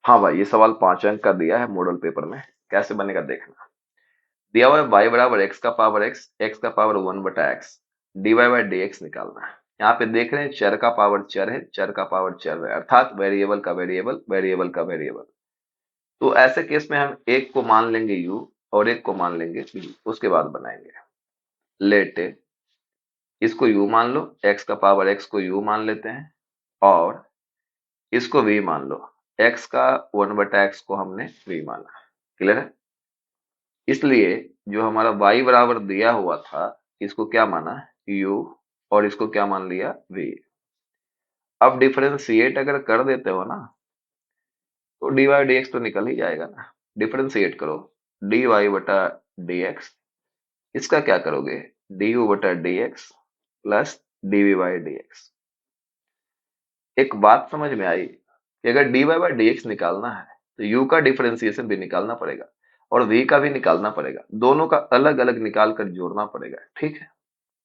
हाँ भाई, ये सवाल 5 अंक का दिया है मॉडल पेपर में। कैसे बनेगा देखना। दिया हुआ है y बराबर एक्स का पावर एक्स का power 1/x, dy by d x निकालना है। यहाँ पे देख रहे हैं चर का पावर चर है, चर का पावर चर है, अर्थात वेरिएबल का वेरिएबल, वेरिएबल का वेरिएबल। तो ऐसे केस में हम एक को मान लेंगे u और एक को मान लेंगे v, उसके बाद बनाएंगे। लेट इसको u मान लो, x का पावर x को u मान लेते हैं, और इसको v मान लो, x का 1/x को हमने v माना। क्लियर है। इसलिए जो हमारा y बराबर दिया हुआ था, इसको क्या माना u, और इसको क्या मान लिया v। अब डिफरेंशिएट अगर कर देते हो ना, तो dy बाई डी एक्स तो निकल ही जाएगा ना। डिफरेंशिएट करो, dy बटा डी एक्स, इसका क्या करोगे du बटा D x plus dv by d x. एक बात समझ में आई कि अगर dy बाई डी एक्स निकालना है तो u का डिफरेंशिएशन भी निकालना पड़ेगा और v का भी निकालना पड़ेगा, दोनों का अलग अलग निकाल कर जोड़ना पड़ेगा। ठीक है,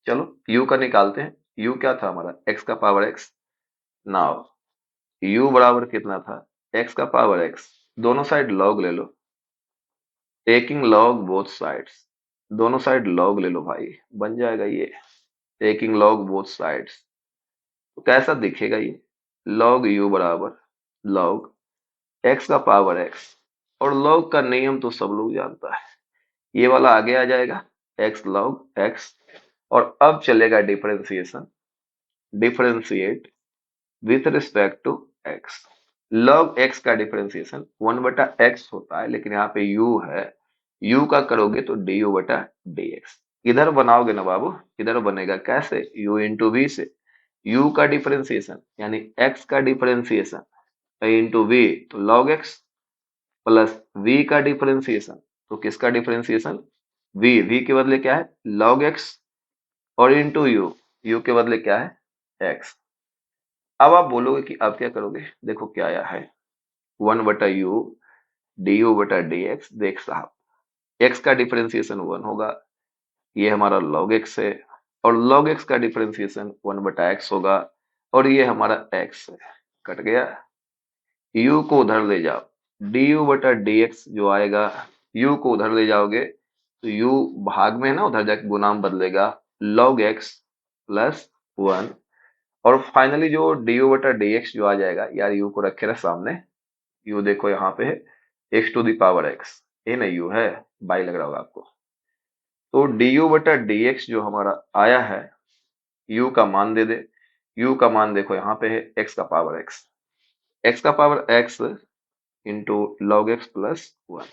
चलो u का निकालते हैं। u क्या था हमारा, x का पावर x। नाउ u बराबर कितना था, x का पावर x। दोनों साइड लॉग ले लो, टेकिंग लॉग बोथ साइड्स। दोनों साइड लॉग ले लो भाई, बन जाएगा ये टेकिंग लॉग बोथ साइड्स। तो कैसा दिखेगा ये, लॉग u बराबर लॉग x का पावर x, और log का नियम तो सब लोग जानता है, ये वाला आगे आ जाएगा x log x। और अब चलेगा differentiation, differentiate with respect to x। log x का डिफरेंशिएशन 1/x होता है, लेकिन यहाँ पे u है, u का करोगे तो du बटा dx। इधर बनाओगे ना बाबू, इधर बनेगा कैसे, u इंटू v से। u का डिफरेंशिएशन यानी x का डिफरेंशिएशन इंटू v, तो log x प्लस v का डिफरेंशिएशन, तो किसका डिफरेंशिएशन, v के बदले क्या है log x, और इंटू u के बदले क्या है x। अब आप बोलोगे कि अब क्या करोगे, देखो क्या आया है 1/u du बटा dx। देख साहब, x का डिफरेंशिएशन 1 होगा, ये हमारा log x है, और log x का डिफरेंशिएशन 1/x होगा, और ये हमारा x है। कट गया, u को उधर ले जाओ, du बटा dx जो आएगा, u को उधर ले जाओगे तो u भाग में है ना, उधर जाके गुणाम बदलेगा, log x प्लस 1। और फाइनली जो du बटा dx जो आ जाएगा, यार u को रखे रहे सामने, u देखो यहाँ पे है x to the power x, ये ना u है, बाई लग रहा होगा आपको। तो du बटा dx जो हमारा आया है, u का मान दे दे, u का मान देखो यहाँ पे है x का पावर x, x का power x into log x plus 1।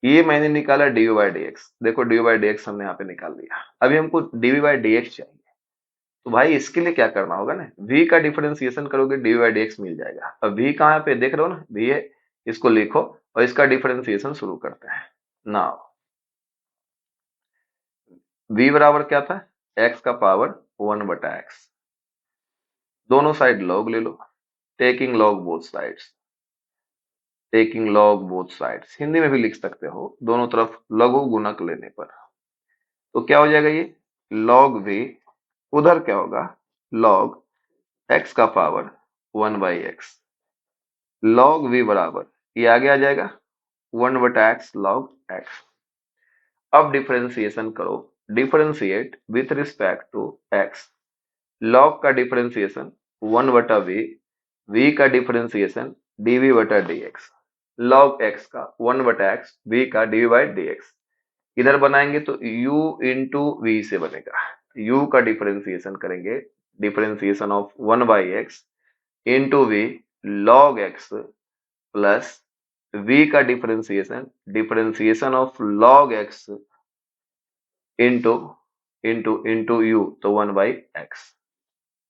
ये मैंने निकाला डी बाई डी एक्स, देखो डी बाई डी एक्स हमने यहाँ पे निकाल लिया। अभी हमको डी बाई डी एक्स चाहिए, तो भाई इसके लिए क्या करना होगा ना, v का डिफरेंशिएशन करोगे डी बाई डी एक्स मिल जाएगा। अब v कहाँ पे देख रहे हो ना, v है, इसको लिखो और इसका डिफरेंशिएशन शुरू करते हैं ना। v बराबर क्या था, x का पावर 1/x। दोनों साइड लॉग ले लो, taking log both sides, taking log both sides Hindi में भी लिख सकते हो, दोनों तरफ लघु गुणक लेने पर। तो क्या हो जाएगा ये log v, उधर क्या होगा log x का पावर 1/x। log v बराबर ये आगे आ जाएगा 1/x log x। अब डिफरेंशिएशन करो, differentiate with respect to x। log का डिफरेंशिएशन 1/v, v का डिफरेंशिएशन dv बटा dx। log x का 1/x, v का dv बाई dx। इधर बनाएंगे तो u इंटू वी से बनेगा, u का डिफरेंशिएशन करेंगे, differentiation of 1/x into v log x plus v का differentiation, differentiation of log x into into into u, तो 1/x।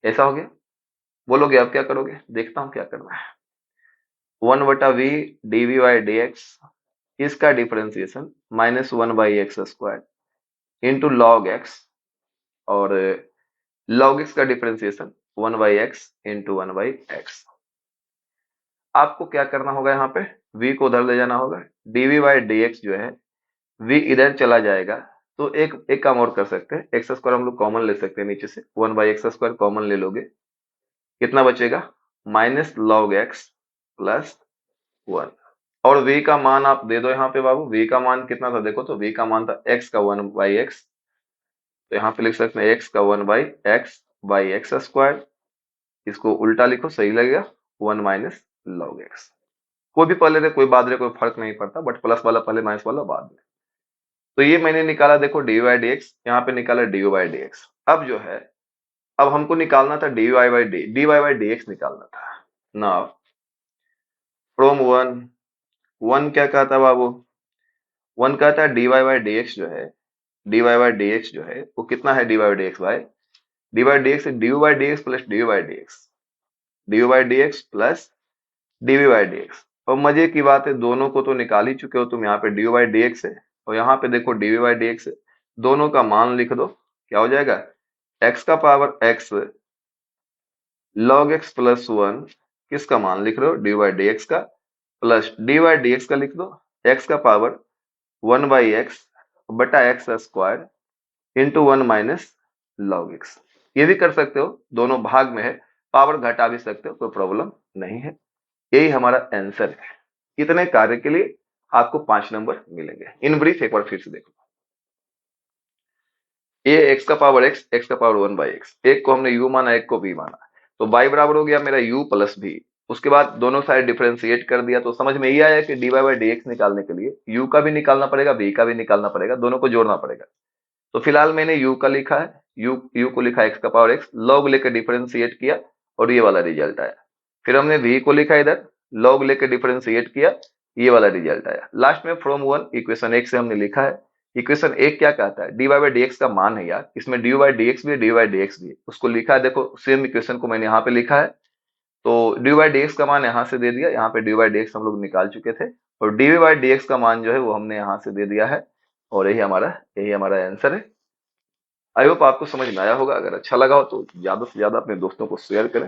ऐसा हो गया। बोलोगे अब क्या करोगे, देखता हूं क्या करना है। 1/v dv बाई dx, इसका differentiation -1/x² into log x, और log x का डिफरेंशिएशन 1/x इंटू 1/x। आपको क्या करना होगा, यहाँ पे v को उधर ले जाना होगा, dv बाई dx जो है v इधर चला जाएगा, तो एक एक काम और कर सकते हैं, एक्स स्क्वायर हम लोग कॉमन ले सकते हैं, नीचे से 1/x² कॉमन ले लोगे, कितना बचेगा -log x प्लस 1। और v का मान आप दे दो यहाँ पे बाबू, v का मान कितना था देखो, तो v का मान था x का 1/x, तो यहाँ पे लिख सकते हैं x का 1/x/x²। इसको उल्टा लिखो सही लगेगा, 1 माइनस लॉग एक्स। कोई भी पहले रहे कोई बाद रहे कोई फर्क नहीं पड़ता, बट प्लस वाला पहले माइनस वाला बाद में। तो ये मैंने निकाला देखो डी वाई डी एक्स, यहाँ पे निकाला डी वाई डी एक्स। अब जो है, अब हमको निकालना था d y by d x निकालना था ना। फ्रॉम वन, वन क्या कहता बाबू, वन कहता है d y by d x जो है, d y by d x जो है वो कितना है, d y d x by d y d x, d y d x plus d y d x, d y d x plus d y d x. और मजे की बात है दोनों को तो निकाल ही चुके हो तुम, यहाँ पे डी वाई डी एक्स है और यहाँ पे देखो डी वाई डी एक्स है। दोनों का मान लिख दो, क्या हो जाएगा, एक्स का power x log x plus 1, किसका मान लिख रहे हो, डी वाई डी एक्स का, plus d y d x का लिख दो एक्स का पावर 1/x बटा x square into 1 minus log x. ये भी कर सकते हो, दोनों भाग में है, पावर घटा भी सकते हो, कोई प्रॉब्लम नहीं है। यही हमारा आंसर है। इतने कार्य के लिए आपको 5 नंबर मिलेंगे। इन ब्रीफ एक बार फिर से देखो, ये एक्स का पावर एक्स का पावर 1/x, एक को हमने u माना एक को v माना, तो y बराबर हो गया मेरा u प्लस v। उसके बाद दोनों साइड डिफरेंशिएट कर दिया, तो समझ में ये आया कि dy बाई डी एक्स निकालने के लिए u का भी निकालना पड़ेगा v का भी निकालना पड़ेगा, दोनों को जोड़ना पड़ेगा। तो फिलहाल मैंने u का लिखा है, u को लिखा x का पावर x, log लेकर डिफरेंशिएट किया और ये वाला रिजल्ट आया। फिर हमने v को लिखा इधर, log लेकर डिफरेंशिएट किया, ये वाला रिजल्ट आया। लास्ट में फ्रॉम वन इक्वेशन एक से हमने लिखा है। इक्वेशन एक क्या कहता है, d y by d x का मान है यार, इसमें डी वाई डी एक्स भी है डी वाई डी एक्स भी है, उसको लिखा है देखो, सेम इक्वेशन को मैंने यहाँ पे लिखा है। तो डी वाई डी एक्स का मान यहाँ से दे दिया, यहाँ पे डी वाई डी एक्स हम लोग निकाल चुके थे, और डी वाई डी एक्स का मान जो है वो हमने यहाँ से दे दिया है, और यही हमारा आंसर है। आई होप आपको समझ में आया होगा। अगर अच्छा लगा हो तो ज्यादा से ज्यादा अपने दोस्तों को शेयर करें।